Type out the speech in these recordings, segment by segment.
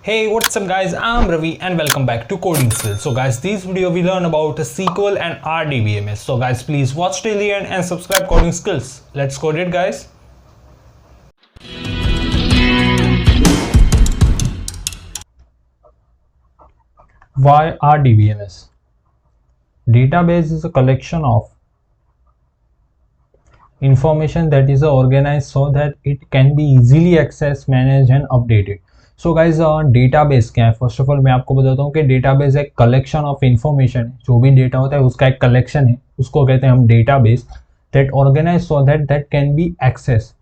Hey, what's up guys, I'm Ravi and welcome back to Coding Skills. So guys, this video we learn about SQL and RDBMS. So guys, please watch till the end and subscribe Coding Skills. Let's code it guys. Why RDBMS? Database is a collection of information that is organized so that it can be easily accessed, managed and updated. So guys database क्या है? First of all मैं आपको बताता हूँ कि database एक collection of information है. जो भी डेटा होता है उसका एक कलेक्शन है, उसको कहते हैं हम database. That organise so that can be access.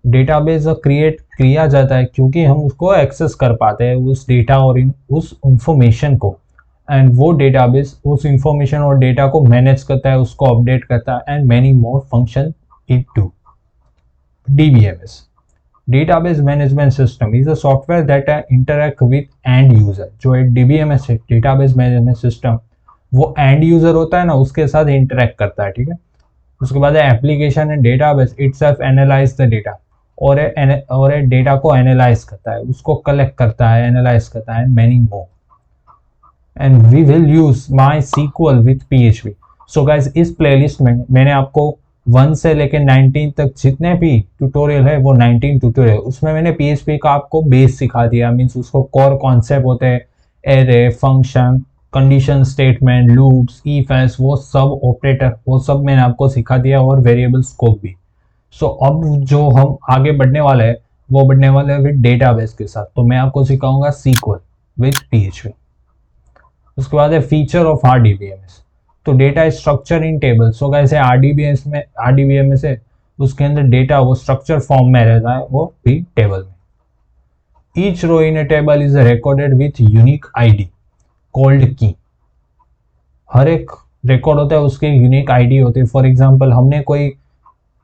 Database create किया जाता है क्योंकि हम उसको एक्सेस कर पाते हैं उस डेटा और उस इंफॉर्मेशन को. एंड वो डेटाबेस उस इंफॉर्मेशन और डेटा को मैनेज करता है, उसको अपडेट करता है and many more function it to. DBMS, Database Management System, is a software that interact with end user. जो एक DBMS है, Database Management System, वो end user होता है ना, उसके साथ interact करता है. ठीक है. उसके बाद application and database itself analyse the data, और डेटा को एनालाइज करता है, उसको कलेक्ट करता है, एनालाइज करता है and many more. And we will use MySQL with PHP. So guys, इस प्लेलिस्ट में मैंने आपको 1 से लेकर 19 तक जितने भी ट्यूटोरियल है वो 19 ट्यूटोरियल, उसमें मैंने PHP का आपको बेस सिखा दिया. मीन्स उसको कोर कॉन्सेप्ट होते हैं, array, function, condition statement, loops, if else, वो सब ऑपरेटर, वो सब मैंने आपको सिखा दिया और वेरिएबल स्कोप भी. सो अब जो हम आगे बढ़ने वाले हैं वो बढ़ने वाले हैं विद डेटाबेस के साथ. तो मैं आपको सिखाऊंगा SQL विथ PHP. उसके बाद है फीचर ऑफ RDBMS. तो data structure in table. So guys RDBMS है, उसके अंदर डेटा वो स्ट्रक्चर फॉर्म में रहता है, वो भी टेबल में. Each row in a table is recorded with unique ID called key. हर एक रिकॉर्ड होता है उसकी यूनिक आईडी होती है. फॉर एग्जांपल, हमने कोई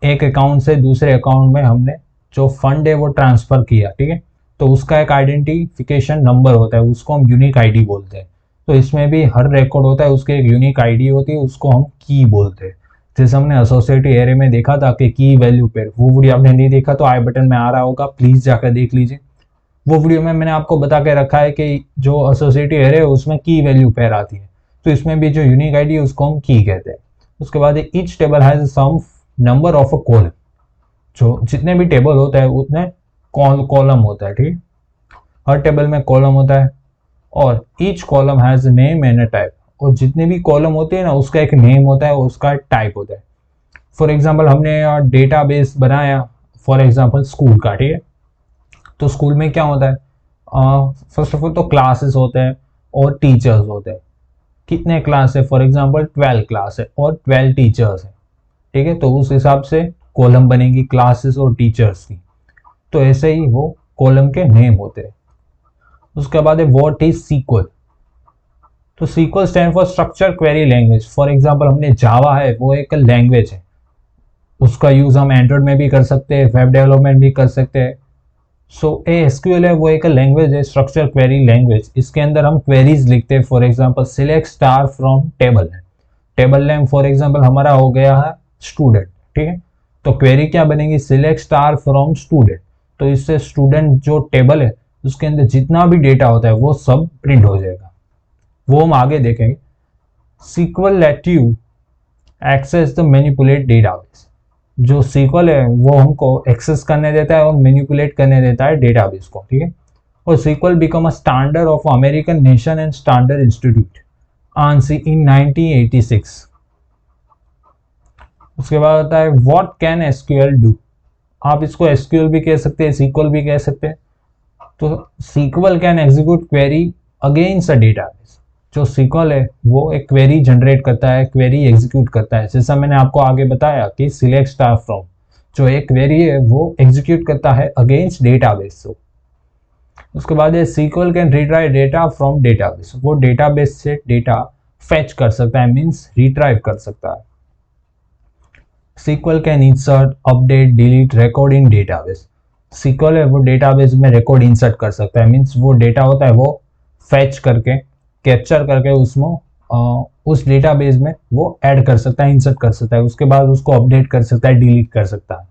एक अकाउंट से दूसरे अकाउंट में हमने जो फंड है वो ट्रांसफर किया, ठीक है, तो उसका एक आइडेंटिफिकेशन नंबर होता है, उसको हम यूनिक आईडी बोलते हैं. तो इसमें भी हर रिकॉर्ड होता है उसकी एक यूनिक आईडी होती है, उसको हम की बोलते हैं. जैसे हमने एसोसिएटिव एरे में देखा था कि की वैल्यू पेयर, वो वीडियो आपने नहीं देखा तो आई बटन में आ रहा होगा, प्लीज जाकर देख लीजिए. वो वीडियो में मैंने आपको बता के रखा है कि जो एसोसिएटिव एरे है उसमें की वैल्यू पेयर आती है, तो इसमें भी जो यूनिक आईडी है उसको हम की कहते हैं. उसके बाद each table has some number of a column. जो जितने भी टेबल होता है उतने कॉलम होता है, ठीक है. हर टेबल में कॉलम होता है और each column has name and a type. और जितने भी कॉलम होते हैं ना उसका एक नेम होता है, उसका टाइप होता है. फॉर एग्जांपल, हमने डेटाबेस बनाया फॉर एग्जांपल स्कूल का, ठीक है. तो स्कूल में क्या होता है? फर्स्ट ऑफ ऑल तो क्लासेस होते हैं और टीचर्स होते हैं. कितने क्लास है? फॉर एग्जांपल 12 क्लास है और 12 टीचर्स है, ठीक है. तो उस हिसाब से कॉलम बनेगी क्लासेस और टीचर्स की. तो ऐसे ही वो कॉलम के नेम होते हैं. उसके बाद है व्हाट इज SQL. तो SQL stand for structure query language. For example, हमने जावा है, वो एक लैंग्वेज है, उसका यूज हम एंड्रॉइड में भी कर सकते हैं, वेब डेवलपमेंट भी कर सकते हैं. सो SQL है, वो एक लैंग्वेज है, स्ट्रक्चर क्वेरी लैंग्वेज. इसके अंदर हम क्वेरीज लिखते हैं. For example, select star from table. Table name for example हमारा हो गया है स्टूडेंट, ठीक है. तो क्वेरी क्या बनेगी? Select star from student. तो इससे स्टूडेंट जो टेबल है उसके अंदर जितना भी डेटा होता है वो सब प्रिंट हो जाएगा, वो हम आगे देखेंगे. SQL let you access the manipulate database. जो SQL है वो हमको एक्सेस करने देता है और मैनिपुलेट करने देता है डेटाबेस को, ठीक है. और SQL become a standard of American nation and standard institute ANSI इन 1986. उसके बाद आता है व्हाट कैन SQL डू. आप इसको SQL भी कह सकते हैं, SQL भी कह सकते हैं. तो SQL can execute query against a database. जो SQL है वो एक क्वेरी जनरेट करता है, क्वेरी एग्जीक्यूट करता है. जैसा मैंने आपको आगे बताया कि सिलेक्ट स्टार फ्रॉम, जो एक क्वेरी है वो एग्जीक्यूट करता है अगेंस्ट डेटाबेस. उसके बाद है SQL can retrieve data from database. वो डेटाबेस से डेटा फेच कर सकता है, मीन्स रिट्राइव कर सकता है. SQL can insert, update, delete record in database. SQL है वो डेटाबेस में रिकॉर्ड इंसर्ट कर सकता है, मीन्स वो डेटा होता है वो फेच करके, कैप्चर करके उसमें उस डेटाबेस में वो ऐड कर सकता है, इंसर्ट कर सकता है. उसके बाद उसको अपडेट कर सकता है, डिलीट कर सकता है.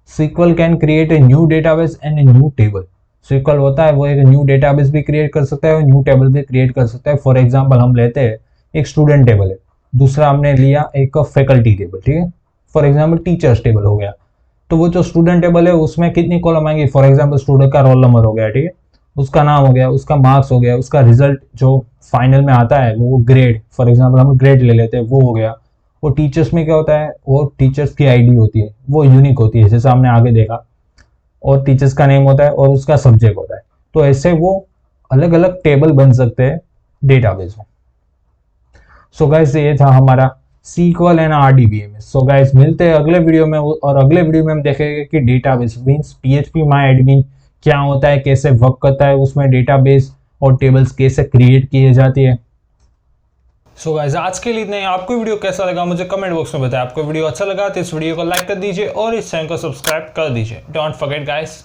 SQL can create a new database and a new table. SQL होता है वो एक न्यू डेटाबेस भी क्रिएट कर सकता है और न्यू टेबल भी क्रिएट कर सकता है। फॉर एग्जांपल हम लेते हैं एक स्टूडेंट टेबल है, दूसरा हमने लिया एक फैकल्टी टेबल, ठीक है। फॉर एग्जांपल टीचर्स टेबल हो गया, तो वो जो स्टूडेंट टेबल है उसमें कितनी कॉलम आएंगी, फॉर एग्जांपल स्टूडेंट का रोल नंबर हो गया, ठीक है, उसका नाम हो गया, उसका मार्क्स हो गया, उसका रिजल्ट जो फाइनल में आता है वो ग्रेड, फॉर एग्जांपल हम ग्रेड ले लेते हैं, वो हो गया। और टीचर्स में क्या होता है, और टीचर्स की आईडी होती है, वो यूनिक होती है, जैसे हमने आगे देखा। और टीचर्स का नेम होता है और उसका सब्जेक्ट होता है। तो ऐसे वो अलग अलग टेबल बन सकते हैं डेटाबेस में। सो गाइस ये था हमारा SQL and RDBMS। So guys मिलते हैं अगले वीडियो में, और अगले वीडियो में हम देखेंगे कि डेटाबेस मींस PHP माई एडमिन क्या होता है, कैसे वर्क करता है, उसमें डेटाबेस और टेबल्स कैसे क्रिएट किए जाती है। सो गाइस आज के लिए इतना ही। आपको वीडियो कैसा लगा मुझे कमेंट बॉक्स में बताएं। आपको वीडियो अच्छा लगा तो इस वीडियो को लाइक कर दीजिए और इस चैनल को सब्सक्राइब कर दीजिए। Don't forget guys.